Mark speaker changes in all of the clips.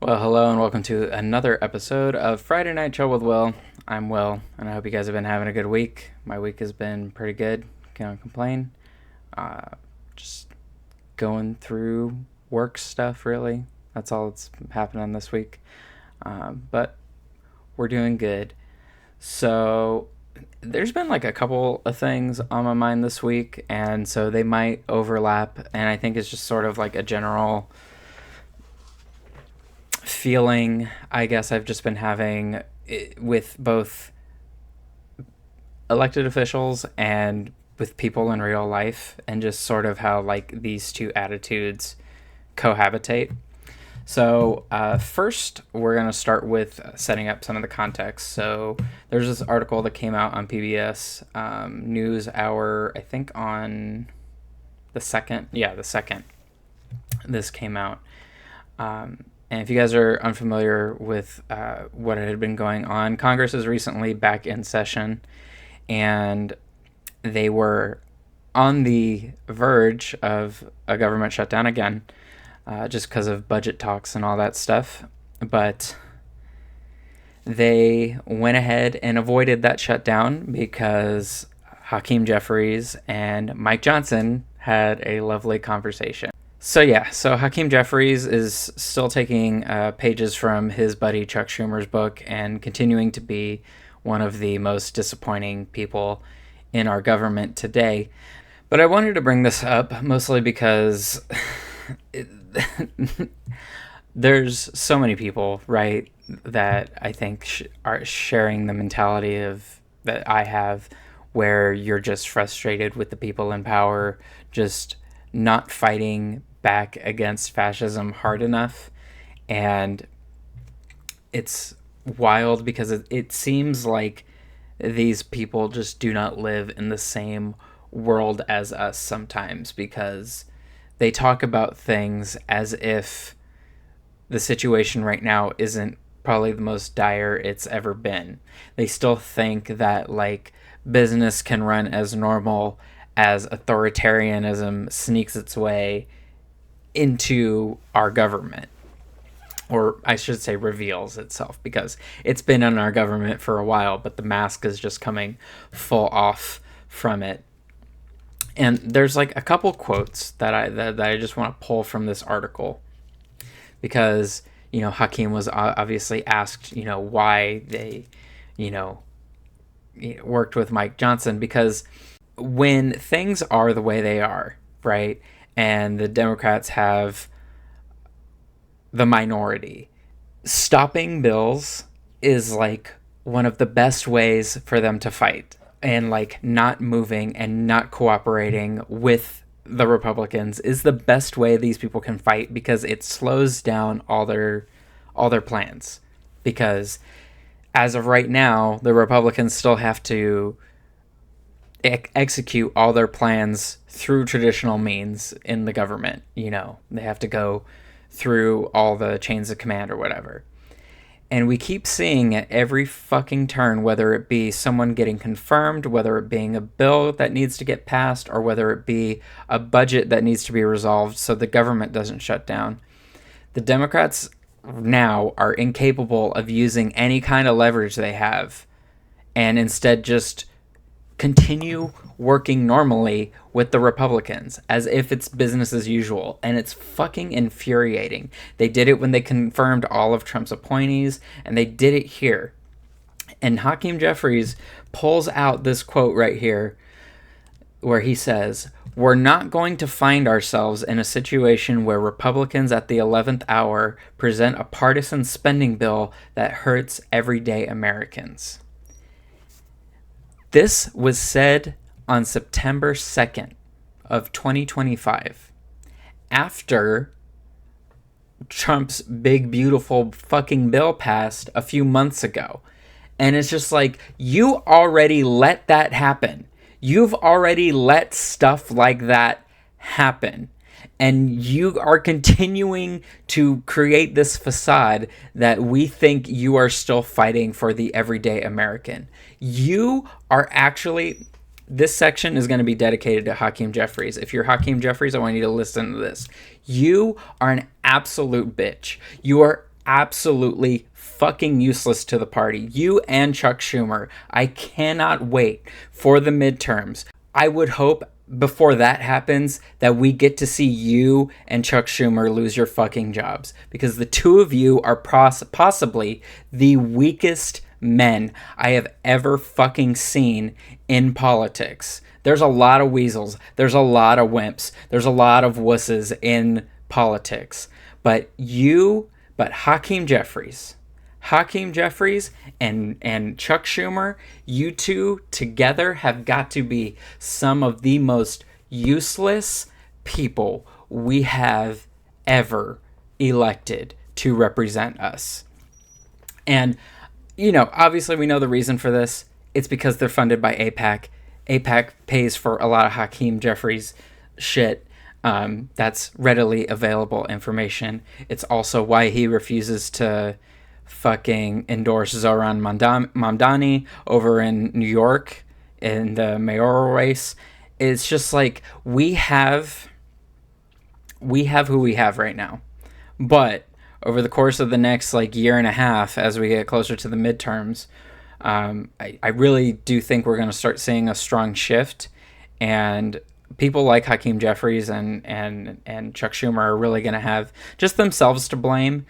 Speaker 1: Well, hello and welcome to another episode of Friday Night Chill with Will. I'm Will, and I hope you guys have been having a good week. My week has been pretty good. Can't complain. Just going through work stuff, really. That's all that's happening this week. But we're doing good. So there's been like a couple of things on my mind this week, and so they might overlap. And I think it's just sort of like a general feeling I guess I've just been having with both elected officials and with people in real life, and just sort of how like these two attitudes cohabitate. So first we're going to start with setting up some of the context. So there's this article that came out on PBS News Hour, I think on the 2nd. The 2nd this came out. And if you guys are unfamiliar with what had been going on, Congress is recently back in session, and they were on the verge of a government shutdown again, just because of budget talks and all that stuff. But they went ahead and avoided that shutdown because Hakeem Jeffries and Mike Johnson had a lovely conversation. So Hakeem Jeffries is still taking pages from his buddy Chuck Schumer's book and continuing to be one of the most disappointing people in our government today. But I wanted to bring this up mostly because there's so many people, right, that I think are sharing the mentality of that I have, where you're just frustrated with the people in power, just not fighting back against fascism hard enough. And it's wild because it seems like these people just do not live in the same world as us sometimes, because they talk about things as if the situation right now isn't probably the most dire it's ever been. They still think that like business can run as normal as authoritarianism sneaks its way into our government, or I should say reveals itself, because it's been in our government for a while, but the mask is just coming full off from it. And there's like a couple quotes that I just want to pull from this article, because Hakeem was obviously asked why they worked with Mike Johnson, because when things are the way they are, right, and the Democrats have the minority, stopping bills is like one of the best ways for them to fight. And like not moving and not cooperating with the Republicans is the best way these people can fight, because it slows down all their plans. Because as of right now, the Republicans still have to execute all their plans through traditional means in the government. They have to go through all the chains of command or whatever. And we keep seeing at every fucking turn, whether it be someone getting confirmed, whether it being a bill that needs to get passed, or whether it be a budget that needs to be resolved so the government doesn't shut down. The Democrats now are incapable of using any kind of leverage they have, and instead just continue working normally with the Republicans as if it's business as usual. And it's fucking infuriating. They did it when they confirmed all of Trump's appointees, and they did it here. And Hakeem Jeffries pulls out this quote right here where he says, "We're not going to find ourselves in a situation where Republicans at the 11th hour present a partisan spending bill that hurts everyday Americans." This was said on September 2nd of 2025, after Trump's big, beautiful fucking bill passed a few months ago. And it's just like, you already let that happen. You've already let stuff like that happen. And you are continuing to create this facade that we think you are still fighting for the everyday American. You are actually... This section is going to be dedicated to Hakeem Jeffries. If you're Hakeem Jeffries, I want you to listen to this. You are an absolute bitch. You are absolutely fucking useless to the party. You and Chuck Schumer. I cannot wait for the midterms. I would hope before that happens that we get to see you and Chuck Schumer lose your fucking jobs, because the two of you are possibly the weakest men I have ever fucking seen in politics. There's a lot of weasels. There's a lot of wimps. There's a lot of wusses in politics. But Hakeem Jeffries and Chuck Schumer, you two together have got to be some of the most useless people we have ever elected to represent us. And, obviously we know the reason for this. It's because they're funded by AIPAC. AIPAC pays for a lot of Hakeem Jeffries shit. That's readily available information. It's also why he refuses to fucking endorse Zohran Mamdani over in New York in the mayoral race. It's just like we have who we have right now. But over the course of the next year and a half, as we get closer to the midterms, I really do think we're going to start seeing a strong shift, and people like Hakeem Jeffries and Chuck Schumer are really going to have just themselves to blame,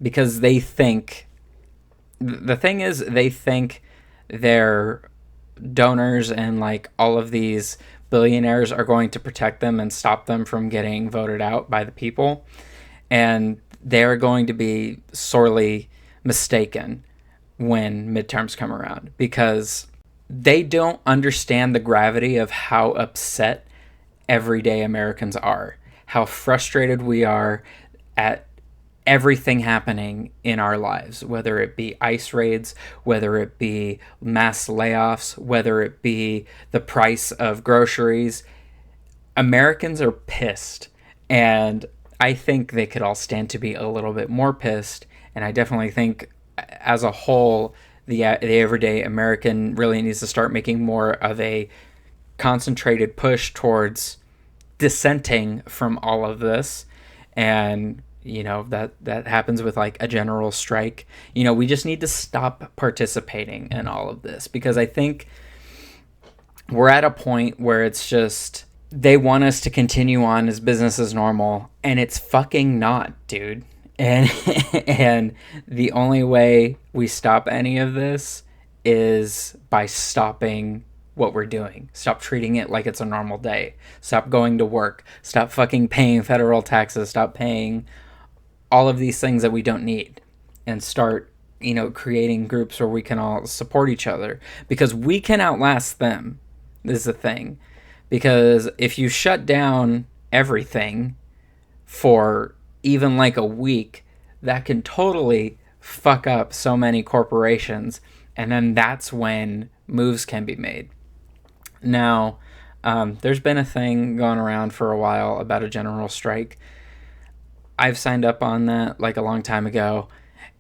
Speaker 1: because they think their donors and all of these billionaires are going to protect them and stop them from getting voted out by the people, and they're going to be sorely mistaken when midterms come around, because they don't understand the gravity of how upset everyday Americans are, how frustrated we are at everything happening in our lives, whether it be ICE raids, whether it be mass layoffs, whether it be the price of groceries. Americans are pissed, and I think they could all stand to be a little bit more pissed, and I definitely think as a whole, the everyday American really needs to start making more of a concentrated push towards dissenting from all of this. And that happens with a general strike. We just need to stop participating in all of this, because I think we're at a point where it's just they want us to continue on as business as normal, and it's fucking not, dude. And the only way we stop any of this is by stopping what we're doing. Stop treating it like it's a normal day. Stop going to work. Stop fucking paying federal taxes. Stop paying all of these things that we don't need, and start, creating groups where we can all support each other, because we can outlast them. This is the thing. Because if you shut down everything for even a week, that can totally fuck up so many corporations, and then that's when moves can be made. Now, there's been a thing going around for a while about a general strike. I've signed up on that a long time ago,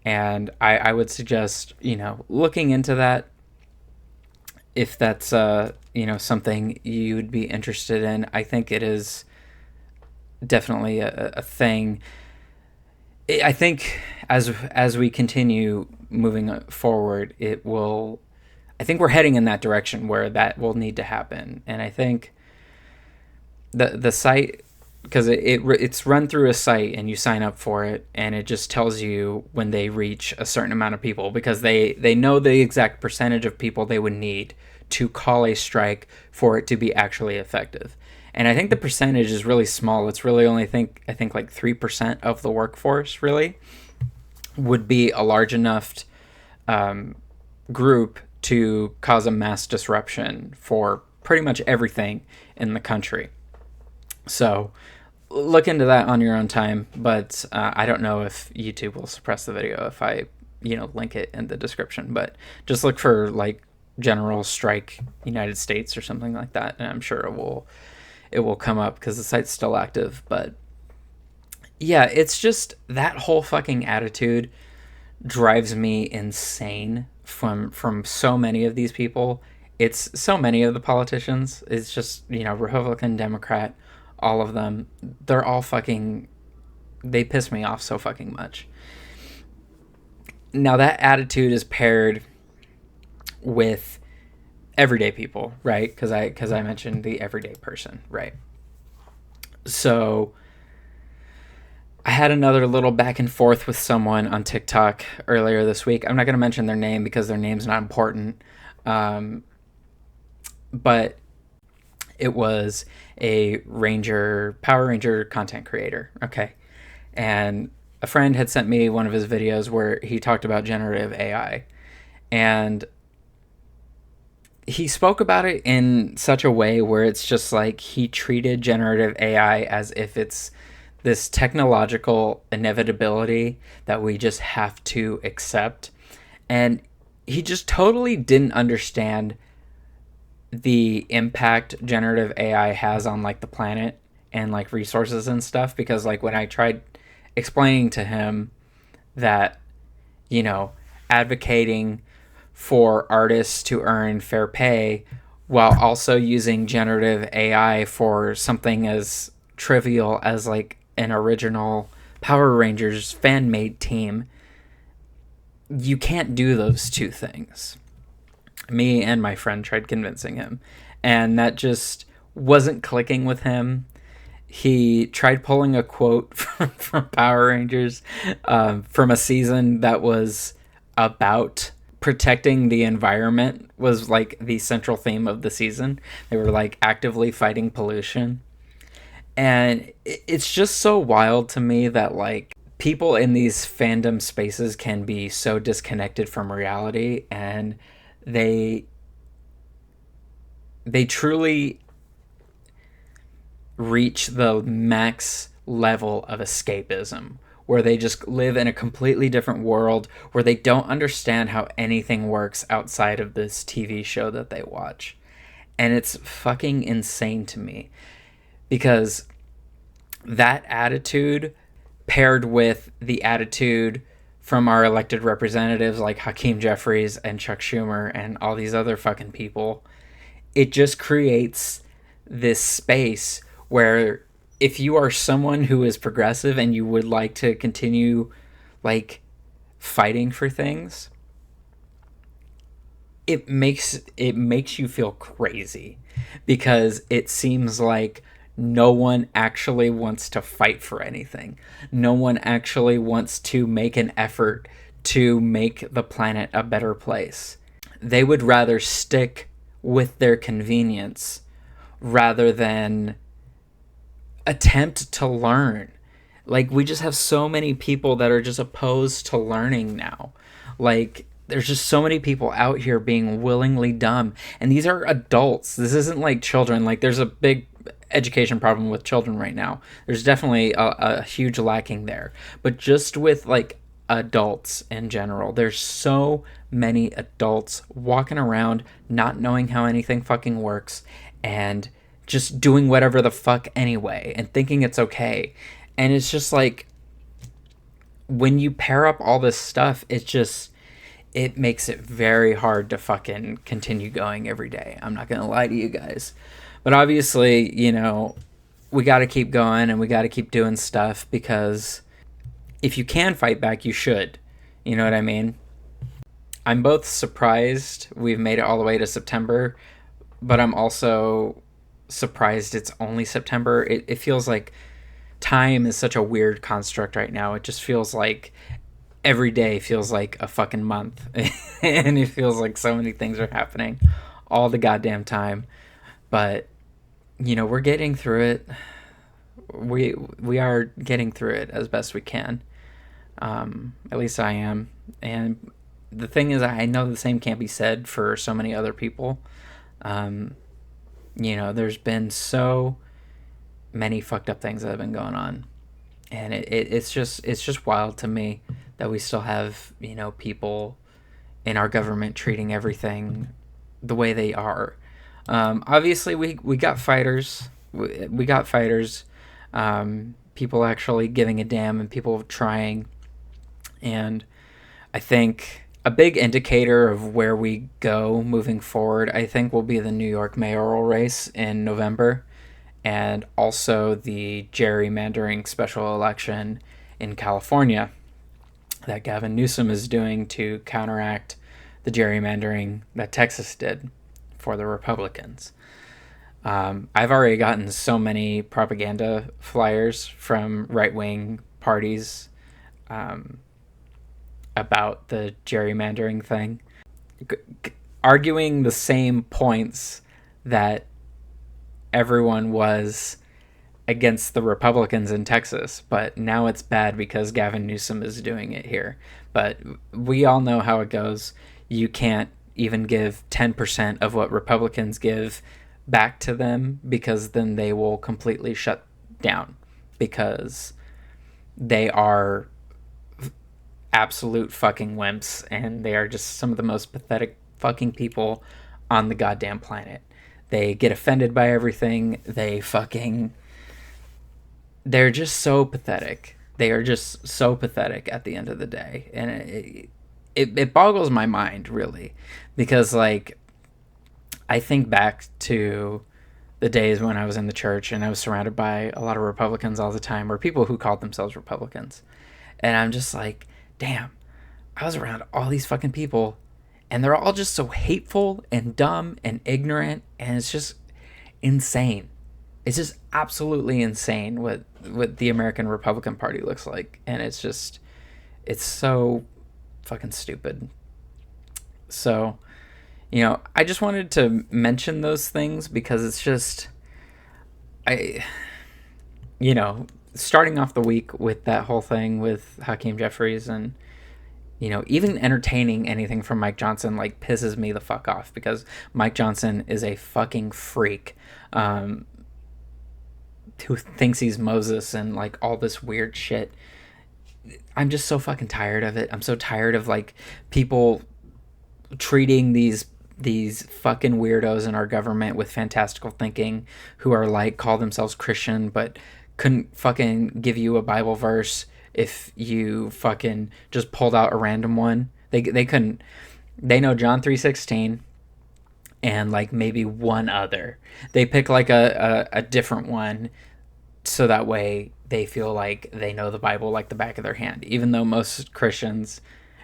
Speaker 1: and I would suggest looking into that if that's something you'd be interested in. I think it is definitely a thing. I think as we continue moving forward, I think we're heading in that direction where that will need to happen. And I think the site, because it's run through a site and you sign up for it, and it just tells you when they reach a certain amount of people, because they know the exact percentage of people they would need to call a strike for it to be actually effective. And I think the percentage is really small. It's really only, I think 3% of the workforce really would be a large enough group to cause a mass disruption for pretty much everything in the country. So look into that on your own time, but I don't know if YouTube will suppress the video if I link it in the description. But just look for General Strike United States or something like that, and I'm sure it will come up, because the site's still active. But yeah, it's just that whole fucking attitude drives me insane from so many of these people. It's so many of the politicians. It's just, Republican, Democrat, all of them. They're all fucking, they piss me off so fucking much. Now that attitude is paired with everyday people, right? Because I mentioned the everyday person, right? So I had another little back and forth with someone on TikTok earlier this week. I'm not going to mention their name because their name's not important. But it was a Power Ranger content creator. Okay. And a friend had sent me one of his videos where he talked about generative AI. And he spoke about it in such a way where it's just like he treated generative AI as if it's this technological inevitability that we just have to accept. And he just totally didn't understand the impact generative AI has on like the planet and like resources and stuff, because like when I tried explaining to him that, you know, advocating for artists to earn fair pay while also using generative AI for something as trivial as like an original Power Rangers fan made team, you can't do those two things. Me and my friend tried convincing him, and that just wasn't clicking with him. He tried pulling a quote from Power Rangers from a season that was about protecting the environment, was like the central theme of the season. They were like actively fighting pollution. And it's just so wild to me that like people in these fandom spaces can be so disconnected from reality, and they they truly reach the max level of escapism where they just live in a completely different world where they don't understand how anything works outside of this TV show that they watch. And it's fucking insane to me because that attitude paired with the attitude from our elected representatives like Hakeem Jeffries and Chuck Schumer and all these other fucking people, it just creates this space where if you are someone who is progressive and you would like to continue like fighting for things, it makes you feel crazy because it seems like no one actually wants to fight for anything. No one actually wants to make an effort to make the planet a better place. They would rather stick with their convenience rather than attempt to learn. Like, we just have so many people that are just opposed to learning now. Like, there's just so many people out here being willingly dumb. And these are adults. This isn't like children. Like, there's a big education problem with children right now. There's definitely a huge lacking there. But just with, like, adults in general, there's so many adults walking around not knowing how anything fucking works and just doing whatever the fuck anyway and thinking it's okay. And it's just like, when you pair up all this stuff, it makes it very hard to fucking continue going every day. I'm not gonna lie to you guys. But obviously, you know, we gotta keep going and we gotta keep doing stuff because if you can fight back, you should. You know what I mean? I'm both surprised we've made it all the way to September, but I'm also surprised it's only September. It feels like time is such a weird construct right now. It just feels like every day feels like a fucking month. And it feels like so many things are happening all the goddamn time. But, you know, we're getting through it. We are getting through it as best we can. At least I am. And the thing is, I know the same can't be said for so many other people. You know, there's been so many fucked up things that have been going on, and it's just wild to me that we still have, you know, people in our government treating everything the way they are. Obviously, we got fighters. We got fighters. People actually giving a damn and people trying. And I think a big indicator of where we go moving forward, I think, will be the New York mayoral race in November, and also the gerrymandering special election in California. that Gavin Newsom is doing to counteract the gerrymandering that Texas did for the Republicans. I've already gotten so many propaganda flyers from right-wing parties about the gerrymandering thing, arguing the same points that everyone was against the Republicans in Texas, but now it's bad because Gavin Newsom is doing it here. But we all know how it goes. You can't even give 10% of what Republicans give back to them, because then they will completely shut down, because they are absolute fucking wimps, and they are just some of the most pathetic fucking people on the goddamn planet. They get offended by everything. They're just so pathetic. They are just so pathetic at the end of the day. And it boggles my mind, really, because, like, I think back to the days when I was in the church and I was surrounded by a lot of Republicans all the time, or people who called themselves Republicans. And I'm just like, damn, I was around all these fucking people, and they're all just so hateful and dumb and ignorant, and it's just insane. It's just absolutely insane what the American Republican Party looks like, and it's so fucking stupid. So, I just wanted to mention those things because it's just, starting off the week with that whole thing with Hakeem Jeffries, and even entertaining anything from Mike Johnson, like, pisses me the fuck off, because Mike Johnson is a fucking freak, who thinks he's Moses and, like, all this weird shit. I'm just so fucking tired of it. I'm so tired of, like, people treating these fucking weirdos in our government with fantastical thinking, who are, like, call themselves Christian but couldn't fucking give you a Bible verse if you fucking just pulled out a random one. They couldn't. They know John 3:16 and, like, maybe one other. They pick, like, a different one, so that way they feel like they know the Bible like the back of their hand, even though most Christians,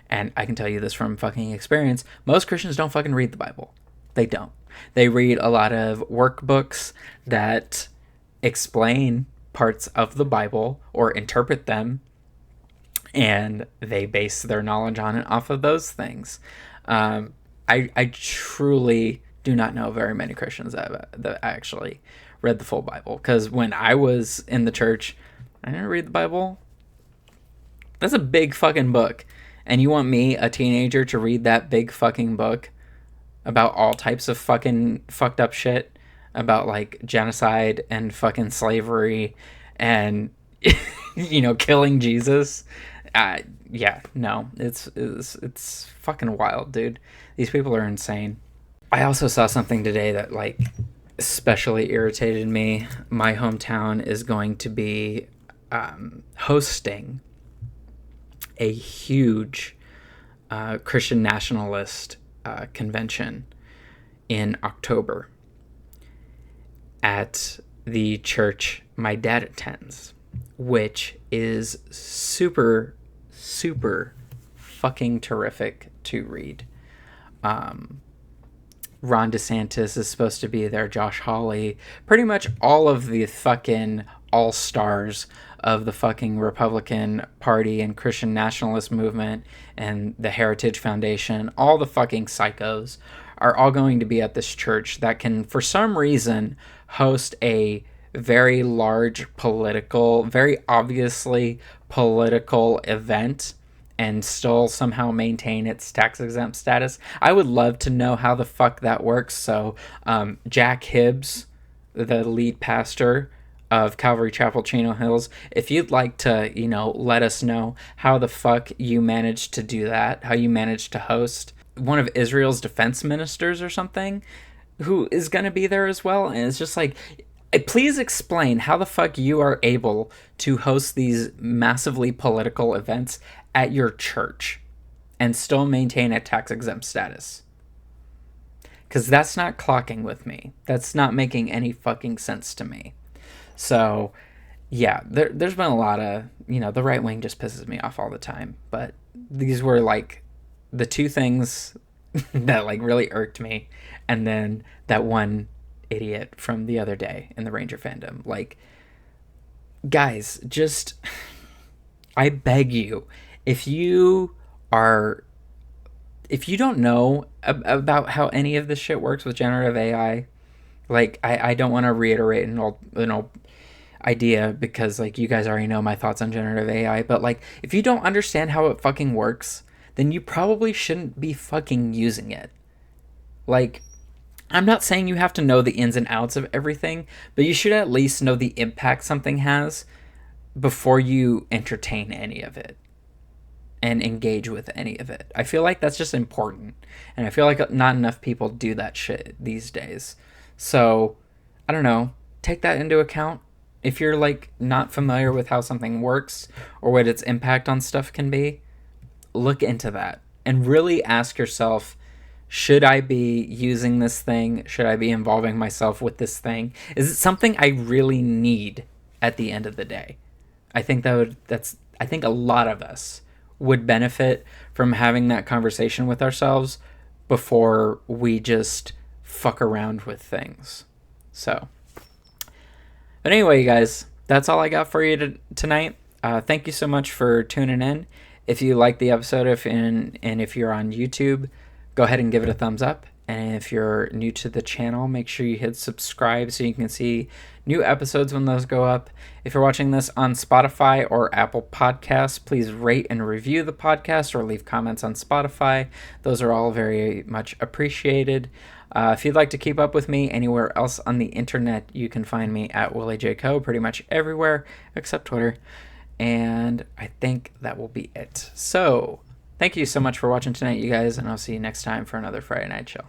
Speaker 1: and I can tell you this from fucking experience, most Christians don't fucking read the Bible. They don't. They read a lot of workbooks that explain parts of the Bible or interpret them, and they base their knowledge on it off of those things. I truly do not know very many Christians that actually read the full Bible, because when I was in the church, I didn't read the Bible. That's a big fucking book, and you want me, a teenager, to read that big fucking book about all types of fucking fucked up shit, about, like, genocide and fucking slavery and killing Jesus? Yeah, no, it's fucking wild, dude. These people are insane. I also saw something today that, like, especially irritated me. My hometown is going to be hosting a huge Christian nationalist convention in October at the church my dad attends, which is super, super fucking terrific to read. Ron DeSantis is supposed to be there, Josh Hawley, pretty much all of the fucking all-stars of the fucking Republican Party and Christian nationalist movement and the Heritage Foundation, all the fucking psychos are all going to be at this church that can, for some reason, host a very large political, very obviously political event and still somehow maintain its tax-exempt status. I would love to know how the fuck that works. So Jack Hibbs, the lead pastor of Calvary Chapel, Chino Hills, if you'd like to, let us know how the fuck you managed to do that, how you managed to host one of Israel's defense ministers or something, who is going to be there as well. And it's just like, please explain how the fuck you are able to host these massively political events at your church and still maintain a tax-exempt status. Because that's not clocking with me. That's not making any fucking sense to me. So, yeah, there's been a lot of, the right wing just pisses me off all the time. But these were like the two things that like really irked me. And then that one idiot from the other day in the Ranger fandom. Like, guys, just, I beg you, if you are, if you don't know about how any of this shit works with generative AI, like, I don't want to reiterate an old idea because like you guys already know my thoughts on generative AI, but like if you don't understand how it fucking works, then you probably shouldn't be fucking using it. Like, I'm not saying you have to know the ins and outs of everything, but you should at least know the impact something has before you entertain any of it and engage with any of it. I feel like that's just important. And I feel like not enough people do that shit these days. So, I don't know, take that into account. If you're like not familiar with how something works or what its impact on stuff can be, look into that and really ask yourself, should I be using this thing? Should I be involving myself with this thing? Is it something I really need at the end of the day? I think a lot of us would benefit from having that conversation with ourselves before we just fuck around with things. So, but anyway, you guys, that's all I got for you tonight. Thank you so much for tuning in. If you like the episode, and if you're on YouTube, go ahead and give it a thumbs up. And if you're new to the channel, make sure you hit subscribe so you can see new episodes when those go up. If you're watching this on Spotify or Apple Podcasts, please rate and review the podcast or leave comments on Spotify. Those are all very much appreciated. If you'd like to keep up with me anywhere else on the internet, you can find me at Willie J. Co. pretty much everywhere except Twitter. And I think that will be it. So, thank you so much for watching tonight, you guys, and I'll see you next time for another Friday Night Chill.